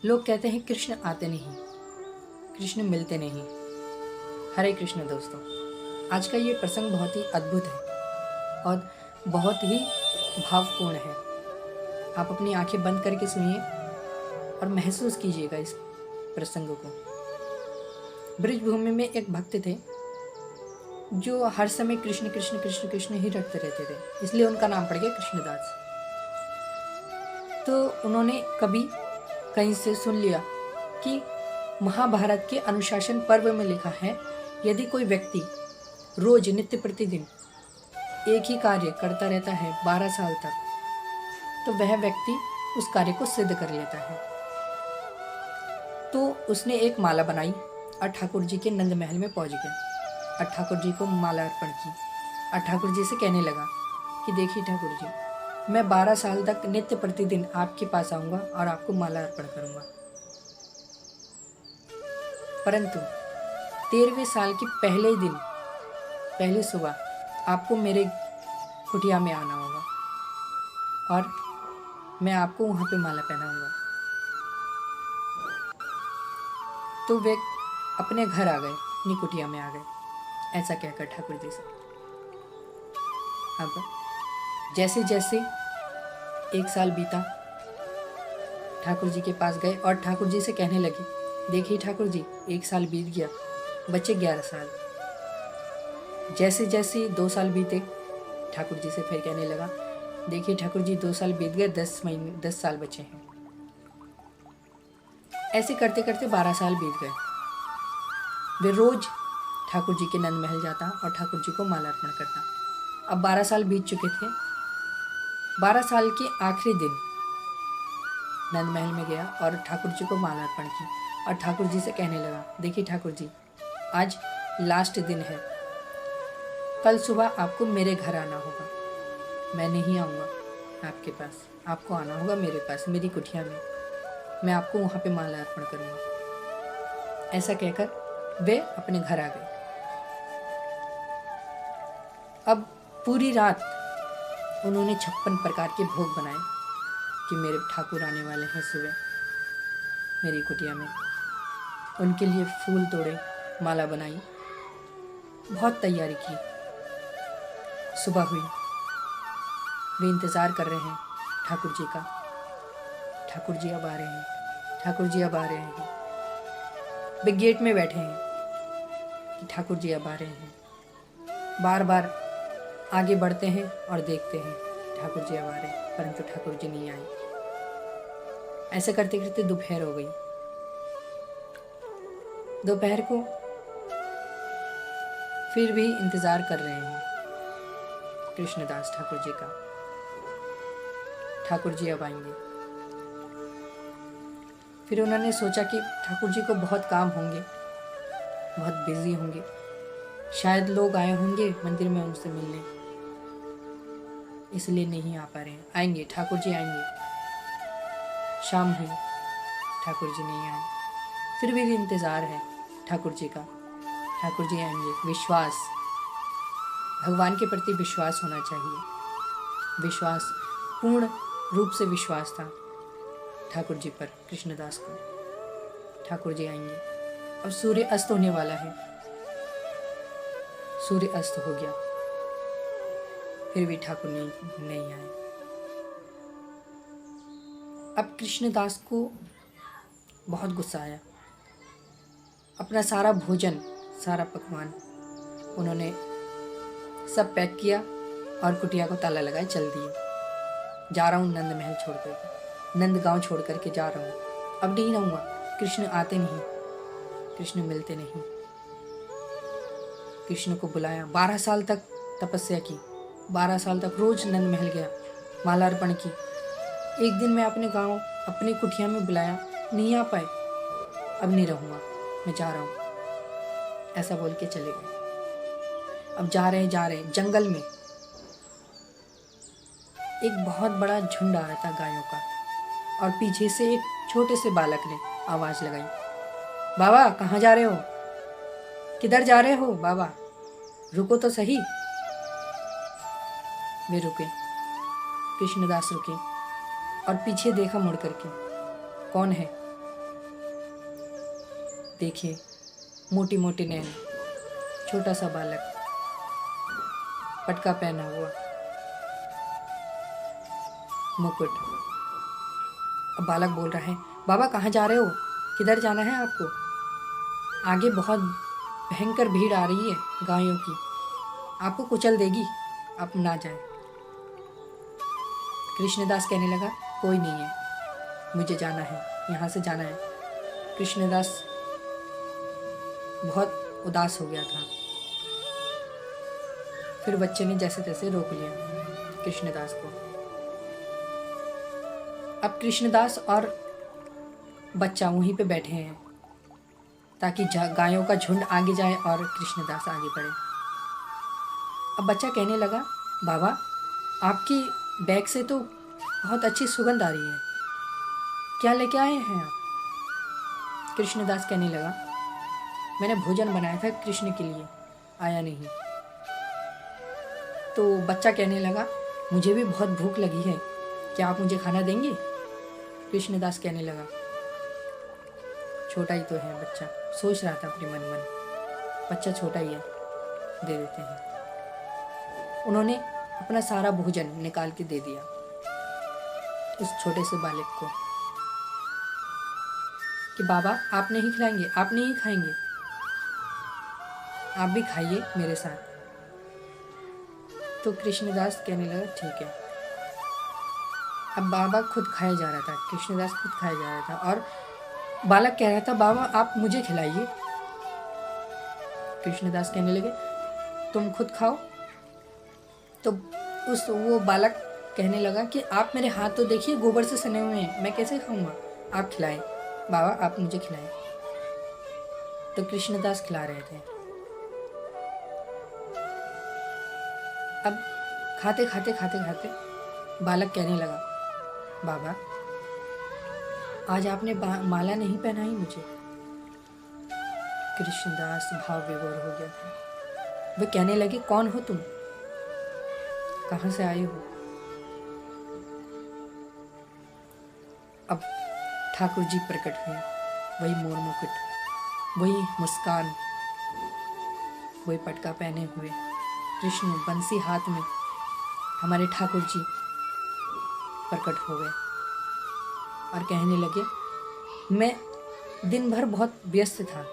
लोग कहते हैं कृष्ण आते नहीं, कृष्ण मिलते नहीं। हरे कृष्ण दोस्तों, आज का ये प्रसंग बहुत ही अद्भुत है और बहुत ही भावपूर्ण है। आप अपनी आंखें बंद करके सुनिए और महसूस कीजिएगा इस प्रसंग को। ब्रजभूमि में एक भक्त थे जो हर समय कृष्ण कृष्ण कृष्ण कृष्ण ही रटते रहते थे, इसलिए उनका नाम पड़ गया कृष्णदास। तो उन्होंने कभी कहीं से सुन लिया कि महाभारत के अनुशासन पर्व में लिखा है, यदि कोई व्यक्ति रोज नित्य प्रतिदिन एक ही कार्य करता रहता है 12 साल तक, तो वह व्यक्ति उस कार्य को सिद्ध कर लेता है। तो उसने एक माला बनाई और ठाकुर जी के नंद महल में पहुंच गया और ठाकुर जी को माला अर्पण की और ठाकुर जी से कहने लगा कि देखिए ठाकुर जी, मैं 12 साल तक नित्य प्रतिदिन आपके पास आऊंगा और आपको माला अर्पण करूंगा, परंतु 13वें साल के पहले दिन पहले सुबह आपको मेरे कुटिया में आना होगा और मैं आपको वहां पे माला पहनाऊंगा। तो वे अपने घर आ गए, अपनी कुटिया में आ गए, ऐसा कहकर ठाकुर जी से। अब जैसे जैसे 1 साल बीता, ठाकुर जी के पास गए और ठाकुर जी से कहने लगे, देखिए ठाकुर जी, 1 साल बीत गया, बचे 11 साल। जैसे जैसे 2 साल बीते, ठाकुर जी से फिर कहने लगा, देखिए ठाकुर जी, 2 साल बीत गए, 10 साल बचे हैं। ऐसे करते करते 12 साल बीत गए। वे रोज ठाकुर जी के नंद महल जाता और ठाकुर जी को माला अर्पण करता। अब 12 साल बीत चुके थे। 12 साल के आखिरी दिन नंद महल में गया और ठाकुर जी को माला अर्पण की और ठाकुर जी से कहने लगा, देखिए ठाकुर जी, आज लास्ट दिन है, कल सुबह आपको मेरे घर आना होगा, मैं नहीं आऊँगा आपके पास, आपको आना होगा मेरे पास, मेरी कुटिया में, मैं आपको वहाँ पे माला अर्पण करूँगा। ऐसा कहकर वे अपने घर आ गए। अब पूरी रात उन्होंने 56 प्रकार के भोग बनाए कि मेरे ठाकुर आने वाले हैं सुबह मेरी कुटिया में। उनके लिए फूल तोड़े, माला बनाई, बहुत तैयारी की। सुबह हुई, वे इंतज़ार कर रहे हैं ठाकुर जी का, ठाकुर जी अब आ रहे हैं, ठाकुर जी अब आ रहे हैं। वे गेट में बैठे हैं कि ठाकुर जी अब आ रहे हैं। बार बार आगे बढ़ते हैं और देखते हैं ठाकुर जी अब आ रहे हैं, परंतु ठाकुर जी नहीं आए। ऐसे करते करते दोपहर हो गई। दोपहर को फिर भी इंतज़ार कर रहे हैं कृष्णदास ठाकुर जी का, ठाकुर जी अब आएंगे। फिर उन्होंने सोचा कि ठाकुर जी को बहुत काम होंगे, बहुत बिजी होंगे, शायद लोग आए होंगे मंदिर में उनसे मिलने, इसलिए नहीं आ पा रहे हैं। आएंगे, ठाकुर जी आएंगे। शाम हुई, ठाकुर जी नहीं आए। फिर भी इंतज़ार है ठाकुर जी का, ठाकुर जी आएंगे। विश्वास, भगवान के प्रति विश्वास होना चाहिए। विश्वास, पूर्ण रूप से विश्वास था ठाकुर जी पर, कृष्णदास को, ठाकुर जी आएंगे। अब सूर्य अस्त होने वाला है। सूर्य अस्त हो गया, फिर भी ठाकुर नहीं आए। अब कृष्णदास को बहुत गुस्सा आया। अपना सारा भोजन, सारा पकवान उन्होंने सब पैक किया और कुटिया को ताला लगाए चल दिए। जा रहा हूँ नंद महल छोड़ कर, नंद गांव छोड़ करके जा रहा हूँ, अब नहीं रहूँगा, कृष्ण आते नहीं, कृष्ण मिलते नहीं। कृष्ण को बुलाया, 12 साल तक तपस्या की, 12 साल तक रोज नंद महल गया, माला अर्पण की। एक दिन मैं अपने गांव, अपनी कुटिया में बुलाया, नहीं आ पाए, अब नहीं रहूँगा, मैं जा रहा हूँ, ऐसा बोल के चले गए। अब जा रहे हैं जंगल में एक बहुत बड़ा झुंड आ रहा था गायों का, और पीछे से एक छोटे से बालक ने आवाज़ लगाई, बाबा कहाँ जा रहे हो, किधर जा रहे हो बाबा, रुको तो सही। वे रुके, कृष्णदास रुके और पीछे देखा मुड़ करके, कौन है? देखिए, मोटी मोटी नैन, छोटा सा बालक, पटका पहना हुआ, मुकुट। अब बालक बोल रहा है, बाबा कहाँ जा रहे हो, किधर जाना है आपको? आगे बहुत भयंकर भीड़ आ रही है गायों की, आपको कुचल देगी, आप ना जाए। कृष्णदास कहने लगा, कोई नहीं है, मुझे जाना है, यहाँ से जाना है। कृष्णदास बहुत उदास हो गया था। फिर बच्चे ने जैसे तैसे रोक लिया कृष्णदास को। अब कृष्णदास और बच्चा वहीं पे बैठे हैं ताकि गायों का झुंड आगे जाए और कृष्णदास आगे बढ़े। अब बच्चा कहने लगा, बाबा आपकी बैग से तो बहुत अच्छी सुगंध आ रही है, क्या लेके आए हैं आप? कृष्णदास कहने लगा, मैंने भोजन बनाया था कृष्ण के लिए, आया नहीं। तो बच्चा कहने लगा, मुझे भी बहुत भूख लगी है, क्या आप मुझे खाना देंगे? कृष्णदास कहने लगा, छोटा ही तो है बच्चा, सोच रहा था अपने मन मन, बच्चा छोटा ही है, दे देते हैं। उन्होंने अपना सारा भोजन निकाल के दे दिया उस छोटे से बालक को कि बाबा आप नहीं खिलाएंगे, आप नहीं खाएंगे, आप भी खाइए मेरे साथ। तो कृष्णदास कहने लगा, ठीक है। अब बाबा खुद खाया जा रहा था, कृष्णदास खुद खाया जा रहा था और बालक कह रहा था, बाबा आप मुझे खिलाइए। कृष्णदास कहने लगे, तुम खुद खाओ। तो वो बालक कहने लगा कि आप मेरे हाथ तो देखिए, गोबर से सने हुए हैं, मैं कैसे खाऊंगा, आप खिलाएं, बाबा आप मुझे खिलाएं। तो कृष्णदास खिला रहे थे। अब खाते खाते खाते खाते बालक कहने लगा, बाबा आज आपने माला नहीं पहनाई मुझे। कृष्णदास भाव विभोर हो गया था। वे कहने लगे, कौन हो तुम, कहाँ से आए हो? अब ठाकुर जी प्रकट हुए, वही मोर मुकुट, वही मुस्कान, वही पटका पहने हुए कृष्ण बंसी हाथ में, हमारे ठाकुर जी प्रकट हो गए और कहने लगे, मैं दिन भर बहुत व्यस्त था,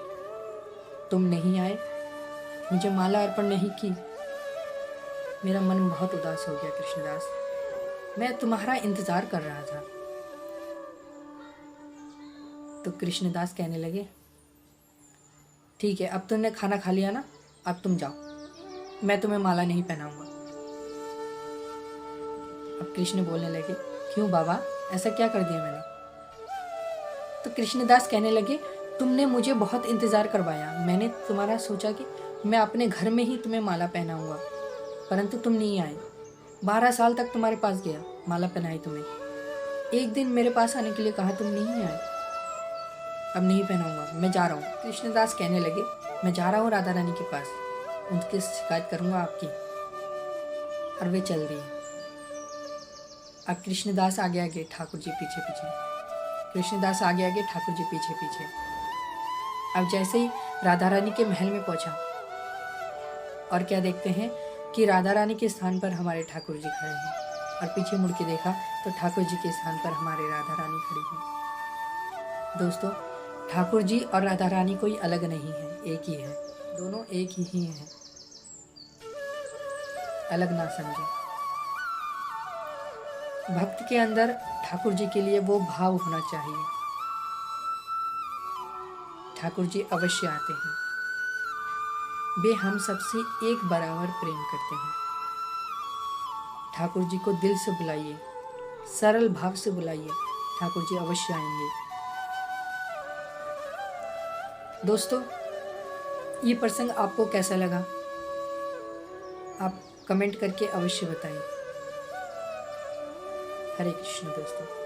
तुम नहीं आए, मुझे माला अर्पण नहीं की, मेरा मन बहुत उदास हो गया कृष्णदास, मैं तुम्हारा इंतजार कर रहा था। तो कृष्णदास कहने लगे, ठीक है, अब तुमने खाना खा लिया ना, अब तुम जाओ, मैं तुम्हें माला नहीं पहनाऊंगा। अब कृष्ण बोलने लगे, क्यों बाबा, ऐसा क्या कर दिया मैंने? तो कृष्णदास कहने लगे, तुमने मुझे बहुत इंतजार करवाया, मैंने तुम्हारा सोचा कि मैं अपने घर में ही तुम्हें माला पहनाऊंगा, परंतु तुम नहीं आए। 12 साल तक तुम्हारे पास गया, माला पहनाई तुम्हें, एक दिन मेरे पास आने के लिए कहा, तुम नहीं आए, अब नहीं पहनाऊंगा, मैं जा रहा हूँ। कृष्णदास कहने लगे, मैं जा रहा हूँ राधा रानी के पास, उनकी शिकायत करूँगा आपकी। और वे चल दिए। अब कृष्णदास आगे आगे, ठाकुर जी पीछे पीछे, कृष्णदास आगे आगे, ठाकुर जी पीछे पीछे। अब जैसे ही राधा रानी के महल में पहुंचा और क्या देखते हैं कि राधा रानी के स्थान पर हमारे ठाकुर जी खड़े हैं, और पीछे मुड़ के देखा तो ठाकुर जी के स्थान पर हमारे राधा रानी खड़ी हैं। दोस्तों, ठाकुर जी और राधा रानी कोई अलग नहीं है, एक ही है, दोनों एक ही हैं, अलग ना समझे। भक्त के अंदर ठाकुर जी के लिए वो भाव होना चाहिए। ठाकुर जी अवश्य आते हैं, वे हम सबसे एक बराबर प्रेम करते हैं। ठाकुर जी को दिल से बुलाइए, सरल भाव से बुलाइए, ठाकुर जी अवश्य आएंगे। दोस्तों, ये प्रसंग आपको कैसा लगा, आप कमेंट करके अवश्य बताएं। हरे कृष्ण दोस्तों।